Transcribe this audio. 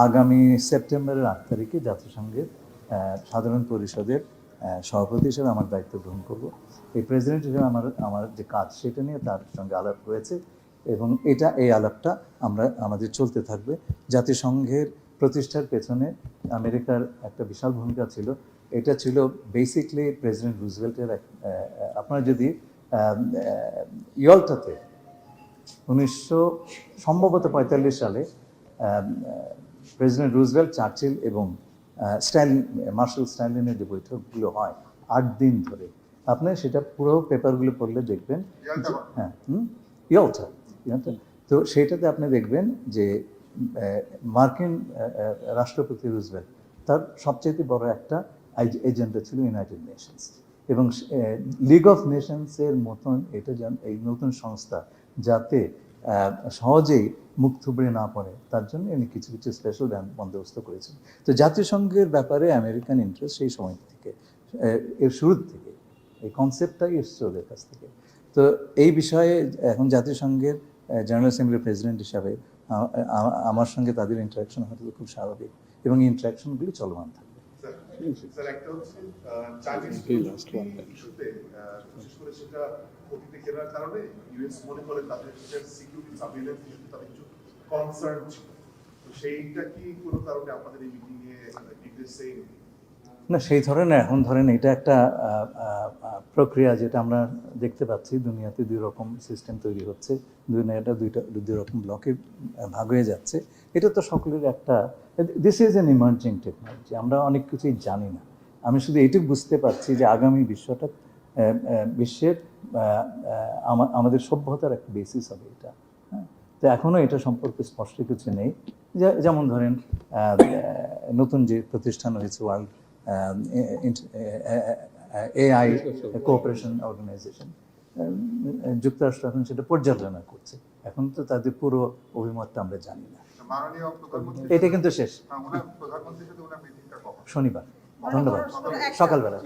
আগামী সেপ্টেম্বরের 8 তারিখে জাতিসংঘের সাধারণ পরিষদের সভাপতি হিসেবে আমার দায়িত্ব গ্রহণ করব। এই প্রেসিডেন্ট হিসেবে আমার যে কাজ সেটা নিয়ে তার সঙ্গে আলাপ হয়েছে এবং এই আলাপটা আমাদের চলতে থাকবে। জাতিসংঘের প্রতিষ্ঠার পেছনে আমেরিকার একটা বিশাল ভূমিকা ছিল। এটা ছিল বেসিকলি প্রেসিডেন্ট রুজভেল্টের আপনারা যদি ইয়ল্টাতে 1945 সালে প্রেসিডেন্ট রুজভেল্ট, চার্চিল এবং মার্শাল স্ট্যানলিনের যে বৈঠকগুলো হয় 8 দিন ধরে, আপনি সেটা পুরো পেপারগুলো পড়লে দেখবেন। হ্যাঁ, ইয়ল্টা। তো সেইটাতে আপনি দেখবেন যে মার্কিন রাষ্ট্রপতি রুজভেল্ট তার সবচেয়ে বড় একটা এজেন্ডা ছিল ইউনাইটেড নেশনস এবং লিগ অফ নেশনসের মতন এটা এই নতুন সংস্থা যাতে সহজেই মুখ থুবড়ে না পড়ে তার জন্য উনি কিছু কিছু স্পেশাল বন্দোবস্ত করেছেন। তো জাতিসংঘের ব্যাপারে আমেরিকান ইন্টারেস্ট সেই সময় থেকে, এর শুরুর থেকে এই কনসেপ্টটাই এসছে ওদের কাছ থেকে। তো এই বিষয়ে এখন জাতিসংঘের জেনারেল অ্যাসেম্বলির প্রেসিডেন্ট হিসাবে আমার সঙ্গে তাদের ইন্টারাকশন হয়তো খুব স্বাভাবিক এবং এই ইন্টারাকশনগুলি চলমান থাকবে। স্যার, একটা হচ্ছে ইস্যুতে বিশেষ করে সেটা অতীতে ঘেরার কারণে ইউএস মনে করে তাদের সিকিউরিটি সার্ভিলেন্স ইস্যুতে তাদের কিছু কনসার্ন ছিল। তো সেইটা কি কোনো কারণে আপনাদের এই মিটিংয়ে নির্দেশে না, সেই ধরনের এখন ধরেন এটা একটা প্রক্রিয়া যেটা আমরা দেখতে পাচ্ছি দুনিয়াতে দুই রকম সিস্টেম তৈরি হচ্ছে, দুনিয়াটা দুই রকম ব্লকে ভাগ হয়ে যাচ্ছে। এটা তো সকলের একটা, this is an emerging technology, আমরা অনেক কিছুই জানি না। আমি শুধু এইটুকু বুঝতে পারছি যে আগামী বিশ্বের আমাদের সভ্যতার একটা বেসিস হবে এটা। হ্যাঁ, তো এখনও এটা সম্পর্কে স্পষ্ট কিছু নেই। যেমন ধরেন নতুন যে প্রতিষ্ঠান হয়েছে ওয়ার্ল্ড AI কোঅপারেশন অর্গানাইজেশন, যুক্তরাষ্ট্র এখন সেটা পর্যালোচনা করছে। এখন তো তাদের পুরো অভিমতটা আমরা জানি না। এটা কিন্তু শেষ শনিবার। ধন্যবাদ। সকালবেলা।